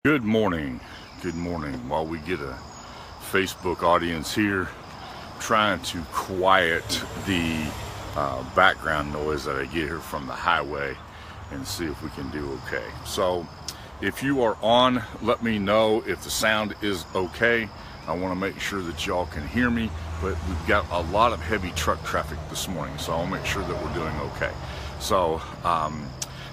Good morning. Good morning. While we get a Facebook audience here, trying to quiet the background noise that I get here from the highway and see if we can do okay. So if you are on, let me know if the sound is okay. I want to make sure that y'all can hear me, but we've got a lot of heavy truck traffic this morning, so I'll make sure that we're doing okay. So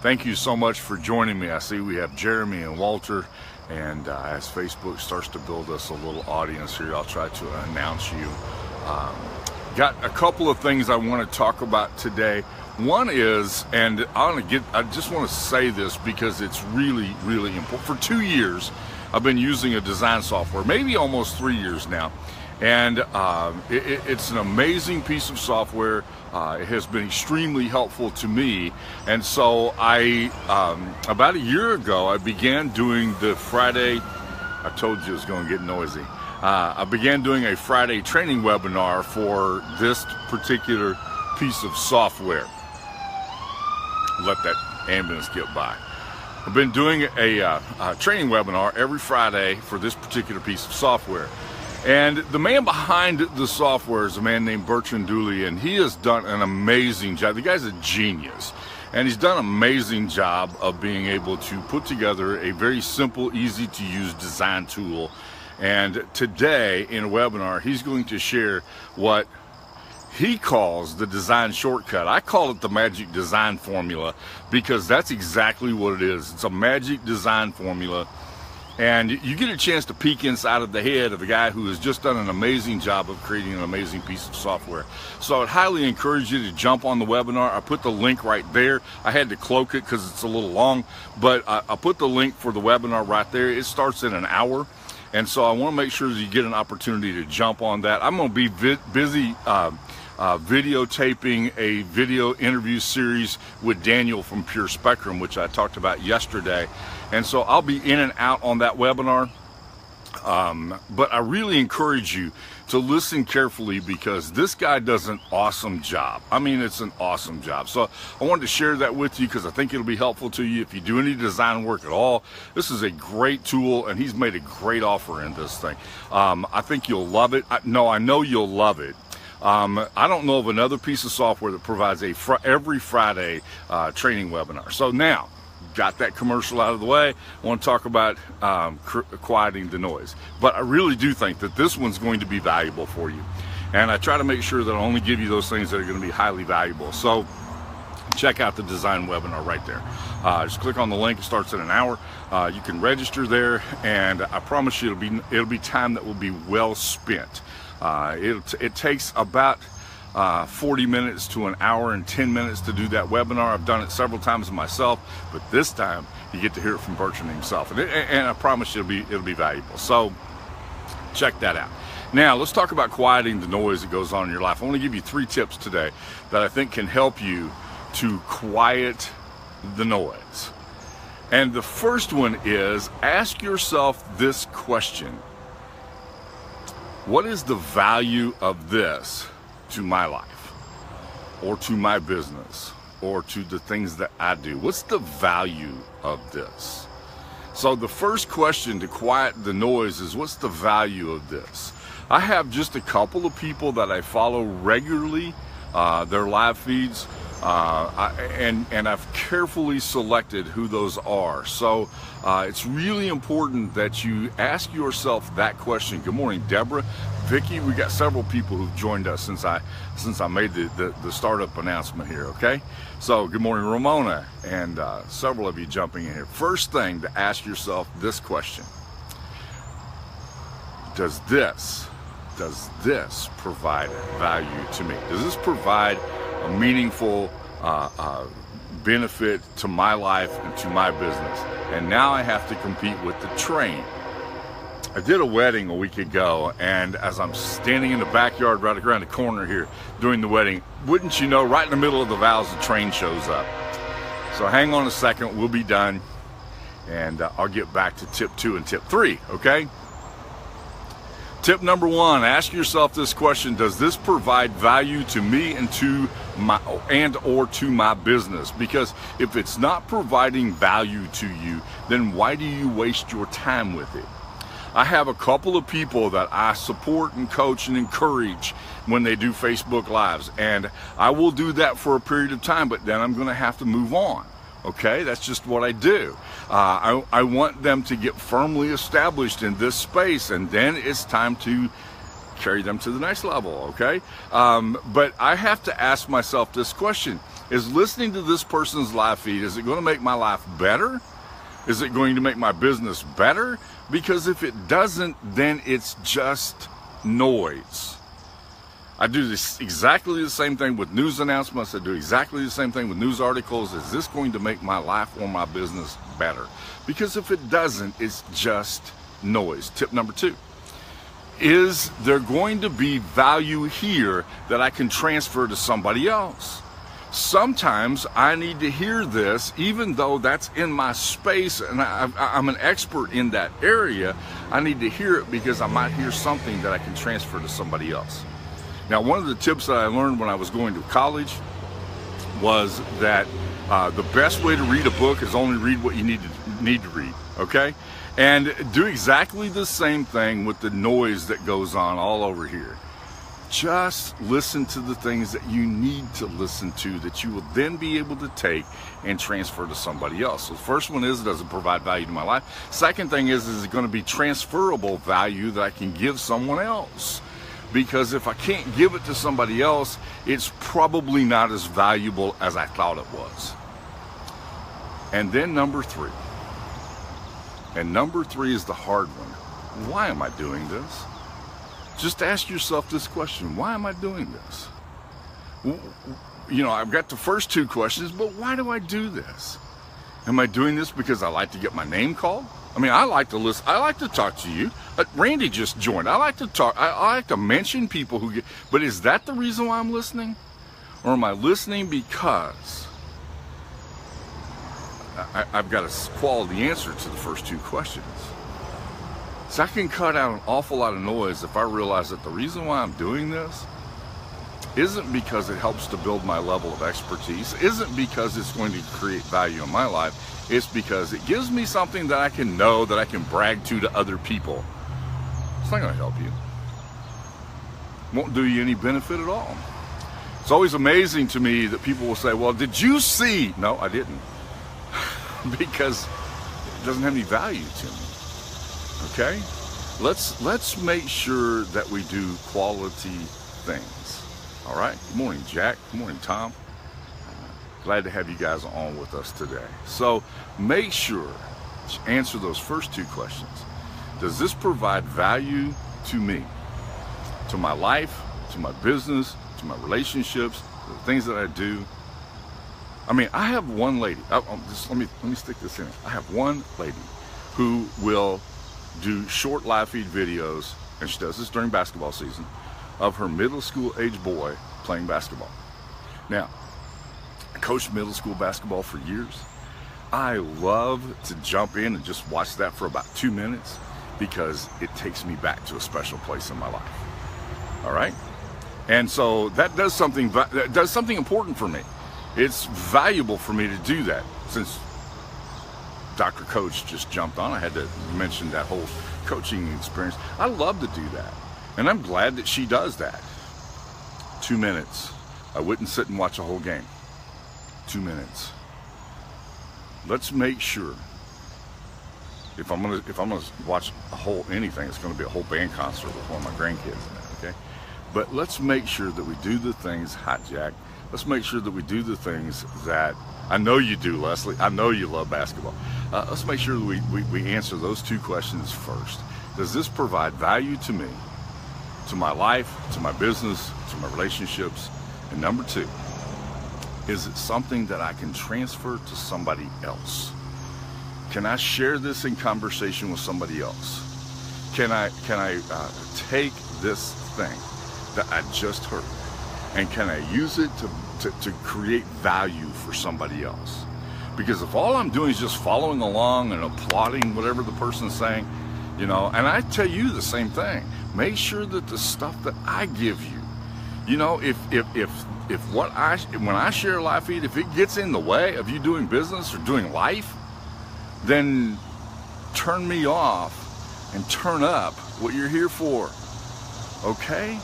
thank you so much for joining me. I see we have Jeremy and Walter, and as Facebook starts to build us a little audience here, I'll try to announce you. Got a couple of things I want to talk about today. One is, and I just want to say this because it's really, really important. For 2 years, I've been using a design software, maybe almost 3 years now. And it's an amazing piece of software. It has been extremely helpful to me. And so about a year ago, I began doing the Friday, I told you it was going to get noisy. I began doing a Friday training webinar for this particular piece of software. Let that ambulance get by. I've been doing a training webinar every Friday for this particular piece of software. And the man behind the software is a man named Bertrand Dooley, and he has done an amazing job. The guy's a genius, and he's done an amazing job of being able to put together a very simple, easy to use design tool. And today in a webinar, he's going to share what he calls the design shortcut. I call it the magic design formula because that's exactly what it is. It's a magic design formula. And you get a chance to peek inside of the head of a guy who has just done an amazing job of creating an amazing piece of software. So I would highly encourage you to jump on the webinar. I put the link right there. I had to cloak it because it's a little long, but I put the link for the webinar right there. It starts in an hour. And so I want to make sure that you get an opportunity to jump on that. I'm going to be busy videotaping a video interview series with Daniel from Pure Spectrum, which I talked about yesterday. And so I'll be in and out on that webinar. But I really encourage you to listen carefully because this guy does an awesome job. I mean, it's an awesome job. So I wanted to share that with you because I think it'll be helpful to you if you do any design work at all. This is a great tool, and he's made a great offer in this thing. I think you'll love it. I know you'll love it. I don't know of another piece of software that provides every Friday training webinar. So now, got that commercial out of the way, I want to talk about quieting the noise. But I really do think that this one's going to be valuable for you. And I try to make sure that I only give you those things that are going to be highly valuable. So check out the design webinar right there. Just click on the link. It starts in an hour. You can register there, and I promise you it'll be time that will be well spent. It takes about 40 minutes to an hour and 10 minutes to do that webinar. I've done it several times myself, but this time you get to hear it from Bertrand himself, and I promise you it'll be valuable. So check that out. Now let's talk about quieting the noise that goes on in your life. I want to give you 3 tips today that I think can help you to quiet the noise. And the first one is, ask yourself this question: what is the value of this to my life, or to my business, or to the things that I do? What's the value of this? So the first question to quiet the noise is, what's the value of this? I have just a couple of people that I follow regularly, their live feeds, and I've carefully selected who those are. So it's really important that you ask yourself that question. Good morning, Deborah, Vicky. We got several people who've joined us since I made the startup announcement here. Okay, so good morning, Ramona, and several of you jumping in here. First thing to ask yourself this question: does this provide value to me? Does this provide a meaningful benefit to my life and to my business? And now I have to compete with the train. I did a wedding a week ago, and as I'm standing in the backyard right around the corner here doing the wedding, wouldn't you know, right in the middle of the vows, the train shows up. So hang on a second, we'll be done, and I'll get back to tip 2 and tip 3, okay? Tip number one, ask yourself this question: does this provide value to me and to or to my business? Because if it's not providing value to you, then why do you waste your time with it? I have a couple of people that I support and coach and encourage when they do Facebook Lives, and I will do that for a period of time, but then I'm going to have to move on. Okay, that's just what I do. I want them to get firmly established in this space, and then it's time to carry them to the next level, okay? But I have to ask myself this question: is listening to this person's live feed, is it going to make my life better? Is it going to make my business better? Because if it doesn't, then it's just noise. I do this exactly the same thing with news announcements. I do exactly the same thing with news articles. Is this going to make my life or my business better? Because if it doesn't, it's just noise. Tip number two: is there going to be value here that I can transfer to somebody else? Sometimes I need to hear this, even though that's in my space and I'm an expert in that area. I need to hear it because I might hear something that I can transfer to somebody else. Now, one of the tips that I learned when I was going to college was that the best way to read a book is only read what you need to read, okay? And do exactly the same thing with the noise that goes on all over here. Just listen to the things that you need to listen to, that you will then be able to take and transfer to somebody else. So the first one is, does it provide value to my life? Second thing is it going to be transferable value that I can give someone else? Because if I can't give it to somebody else, it's probably not as valuable as I thought it was. And then number three. And number three is the hard one. Why am I doing this? Just ask yourself this question: why am I doing this? You know, I've got the first two questions, but why do I do this? Am I doing this because I like to get my name called? I mean, I like to listen. I like to talk to you. Randy just joined. I like to talk. I like to mention people who get. But is that the reason why I'm listening, or am I listening because I've got a quality answer to the first two questions? So I can cut out an awful lot of noise if I realize that the reason why I'm doing this isn't because it helps to build my level of expertise, isn't because it's going to create value in my life. It's because it gives me something that I can know, that I can brag to other people. It's not going to help you. Won't do you any benefit at all. It's always amazing to me that people will say, well, did you see? No, I didn't. Because it doesn't have any value to me. Okay? Let's make sure that we do quality things. All right? Good morning, Jack. Good morning, Tom. Glad to have you guys on with us today. So make sure to answer those first two questions. Does this provide value to me, to my life, to my business, to my relationships, to the things that I do? I mean, I have one lady. Let me stick this in. I have one lady who will do short live feed videos, and she does this during basketball season, of her middle school age boy playing basketball. Now, I coached middle school basketball for years. I love to jump in and just watch that for about 2 minutes because it takes me back to a special place in my life. All right? And so that does something important for me. It's valuable for me to do that. Since Dr. Coach just jumped on, I had to mention that whole coaching experience. I love to do that. And I'm glad that she does that. 2 minutes. I wouldn't sit and watch a whole game. 2 minutes. Let's make sure, if I'm gonna watch a whole anything, it's gonna be a whole band concert with one of my grandkids, okay? But let's make sure that we do the things, hi Jack, let's make sure that we do the things that I know you do, Leslie. I know you love basketball. Let's make sure that we answer those two questions first. Does this provide value to me, to my life, to my business, to my relationships? And number two, is it something that I can transfer to somebody else? Can I share this in conversation with somebody else? Can I take this thing that I just heard, and can I use it to create value for somebody else? Because if all I'm doing is just following along and applauding whatever the person's saying, You know, and I tell you the same thing. Make sure that the stuff that I give you, you know, if when I share a live feed, if it gets in the way of you doing business or doing life, then turn me off and turn up what you're here for. Okay?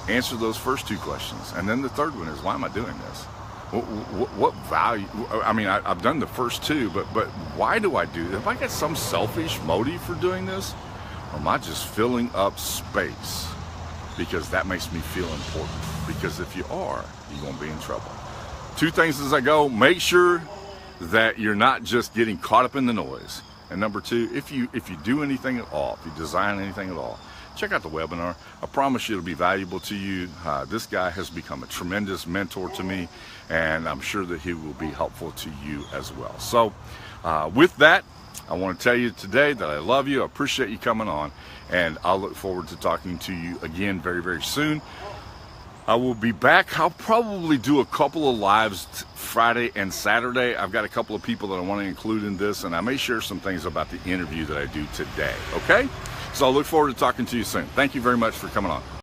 Answer those first two questions. And then the third one is, why am I doing this? What value? I mean, I've done the first two, but why do I do this? Have I got some selfish motive for doing this? Or am I just filling up space because that makes me feel important? Because if you are, you're going to be in trouble. Two things as I go: make sure that you're not just getting caught up in the noise. And number two, if you do anything at all, if you design anything at all, check out the webinar. I promise you it'll be valuable to you. This guy has become a tremendous mentor to me, and I'm sure that he will be helpful to you as well. So with that, I want to tell you today that I love you. I appreciate you coming on, and I'll look forward to talking to you again very, very soon. I will be back. I'll probably do a couple of lives Friday and Saturday. I've got a couple of people that I want to include in this, and I may share some things about the interview that I do today. Okay? So I look forward to talking to you soon. Thank you very much for coming on.